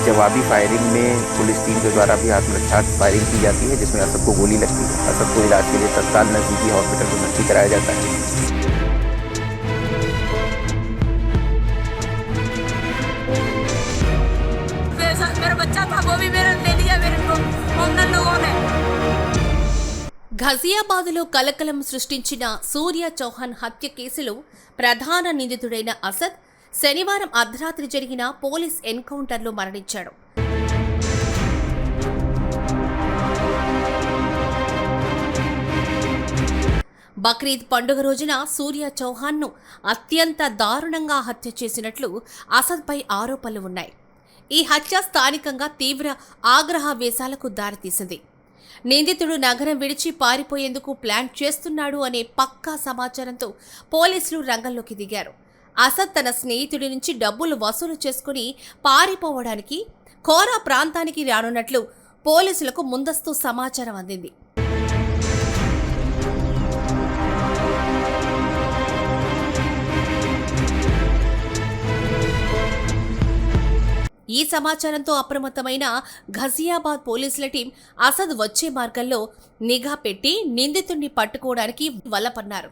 जवाबी फायरिंग में police team के द्वारा भी आत्मरक्षा फायरिंग की जाती है, जिसमें असद को गोली लगती है। असद को इलाज के लिए तत्काल नजदीकी हॉस्पिटल में भर्ती कराया जाता है। मेरा बच्चा था, वो भी मेरा ले लिया मेरे को उन लोगों ने। ఘజియాబాద్లో కలకలం సృష్టించిన సూర్య చౌహాన్ హత్య కేసులో ప్రధాన నిందితుడైన అసద్ శనివారం అర్ధరాత్రి జరిగిన పోలీస్ ఎన్కౌంటర్లో మరణించాడు. బక్రీద్ పండుగ రోజున సూర్య చౌహాన్ను అత్యంత దారుణంగా హత్య చేసినట్లు అసద్పై ఆరోపణలు ఉన్నాయి. ఈ హత్య స్థానికంగా తీవ్ర ఆగ్రహావేశాలకు దారితీసింది. నిందితుడు నగరం విడిచి పారిపోయేందుకు ప్లాన్ చేస్తున్నాడు అనే పక్కా సమాచారంతో పోలీసులు రంగంలోకి దిగారు. అసద్ తన స్నేహితుడి నుంచి డబ్బులు వసూలు చేసుకుని పారిపోవడానికి ఖోరా ప్రాంతానికి రానున్నట్లు పోలీసులకు ముందస్తు సమాచారం అందింది. ఈ సమాచారంతో అప్రమత్తమైన ఘజియాబాద్ పోలీసుల టీం అసద్ వచ్చే మార్గంలో నిఘా పెట్టి నిందితుడిని పట్టుకోవడానికి వల్లపన్నారు.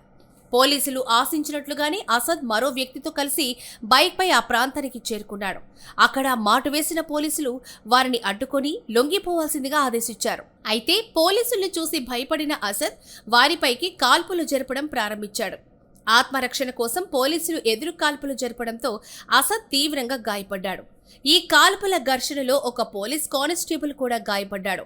పోలీసులు ఆశించినట్లుగానే అసద్ మరో వ్యక్తితో కలిసి బైక్పై ఆ ప్రాంతానికి చేరుకున్నాడు. అక్కడ మాటు వేసిన పోలీసులు వారిని అడ్డుకొని లొంగిపోవాల్సిందిగా ఆదేశించారు. అయితే పోలీసుల్ని చూసి భయపడిన అసద్ వారిపైకి కాల్పులు జరపడం ప్రారంభించాడు. ఆత్మరక్షణ కోసం పోలీసులు ఎదురు కాల్పులు జరపడంతో అసద్ తీవ్రంగా గాయపడ్డాడు. ఈ కాల్పుల ఘర్షణలో ఒక పోలీస్ కానిస్టేబుల్ కూడా గాయపడ్డాడు.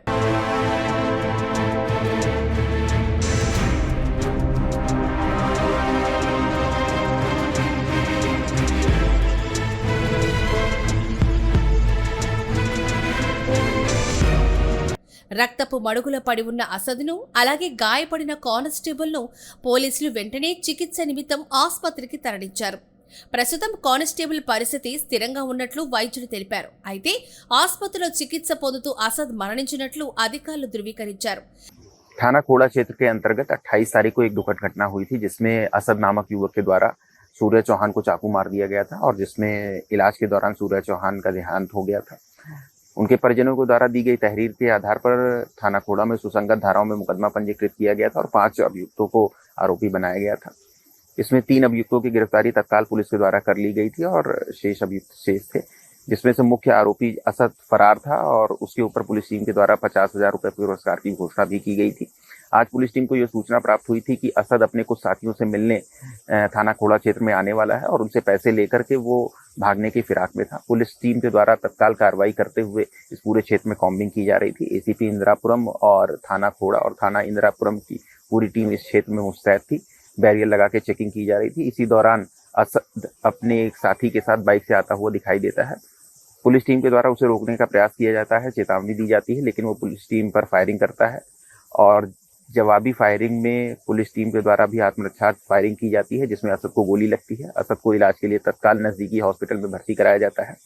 రక్తపు మడుగుల పడి ఉన్న అసద్ను అలాగే గాయపడిన కానిస్టేబుల్ను పోలీసులు వెంటనే చికిత్స నిమిత్తం ఆసుపత్రికి తరలించారు. ప్రస్తుతం కానిస్టేబుల్ పరిస్థితి స్థిరంగా ఉన్నట్లు వైద్యులు తెలిపారు. అయితే ఆసుపత్రిలో చికిత్స పొందుతూ అసద్ మరణించినట్లు అధికారులు ధృవీకరించారు. थाना खोड़ा क्षेत्र के अंतर्गत 28 तारीख को एक दुखद घटना हुई थी, जिसमें असद नामक युवक के द्वारा सूर्य चौहान को चाकू मार दिया गया था और जिसमें इलाज के दौरान सूर्य चौहान का देहांत हो गया था। उनके परिजनों के द्वारा दी गई तहरीर के आधार पर थाना खोड़ा में सुसंगत धाराओं में मुकदमा पंजीकृत किया गया था और 5 अभियुक्तों को आरोपी बनाया गया था। इसमें 3 अभियुक्तों की गिरफ्तारी तत्काल पुलिस के द्वारा कर ली गई थी और शेष अभियुक्त शेष थे, जिसमें से मुख्य आरोपी असद फरार था और उसके ऊपर पुलिस टीम के द्वारा 50,000 रुपए पुरस्कार की घोषणा भी की गई थी। आज पुलिस टीम को यह सूचना प्राप्त हुई थी कि असद अपने कुछ साथियों से मिलने थाना खोड़ा क्षेत्र में आने वाला है और उनसे पैसे लेकर के वो भागने की फिराक में था। पुलिस टीम के द्वारा तत्काल कार्रवाई करते हुए इस पूरे क्षेत्र में कॉम्बिंग की जा रही थी। एसीपी इंदिरापुरम और थाना खोड़ा और थाना इंदिरापुरम की पूरी टीम इस क्षेत्र में मुस्तैद थी। बैरियर लगा के चेकिंग की जा रही थी। इसी दौरान असद अपने एक साथी के साथ बाइक से आता हुआ दिखाई देता है। पुलिस टीम के द्वारा उसे रोकने का प्रयास किया जाता है, चेतावनी दी जाती है, लेकिन वो पुलिस टीम पर फायरिंग करता है और जवाबी फायरिंग में पुलिस टीम के द्वारा भी आत्मरक्षा फायरिंग की जाती है, जिसमें असद को गोली लगती है। असद को इलाज के लिए तत्काल नजदीकी हॉस्पिटल में भर्ती कराया जाता है।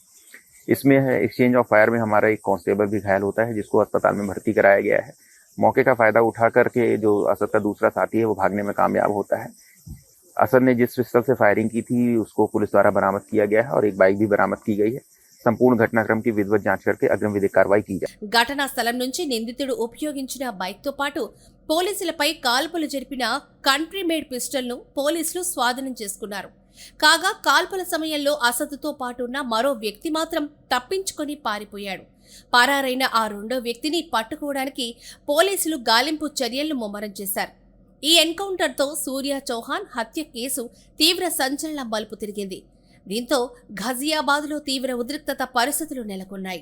इसमें एक्सचेंज ऑफ फायर में हमारा एक कांस्टेबल भी घायल होता है, जिसको अस्पताल में भर्ती कराया गया है। मौके का फायदा उठा करके जो असद का दूसरा साथी है वो भागने में कामयाब होता है। असद ने जिस पिस्टल से फायरिंग की थी उसको पुलिस द्वारा बरामद किया गया है और एक बाइक भी बरामद की गई है। संपूर्ण घटनाक्रम की विधिवत जांच करके अग्रिम विधिक कार्रवाई की जाए। ఘటనా స్థలం నుంచి నిందితుడు ఉపయోగించిన బైక్తో పాటు పోలీసులపై కాల్పులు జరిపిన కంట్రీ మేడ్ పిస్టల్ను పోలీసులు స్వాధీనం చేసుకున్నారు. కాగా కాల్పుల సమయంలో అసద్తో పాటు ఉన్న మరో వ్యక్తి మాత్రం తప్పించుకొని పారిపోయాడు. పరారైన ఆ రెండో వ్యక్తిని పట్టుకోవడానికి పోలీసులు గాలింపు చర్యలను ముమ్మరం చేశారు. ఈ ఎన్కౌంటర్తో సూర్య చౌహాన్ హత్య కేసు తీవ్ర సంచలనం మలుపు తిరిగింది. దీంతో ఘజియాబాద్లో తీవ్ర ఉద్రిక్తత పరిస్థితులు నెలకొన్నాయి.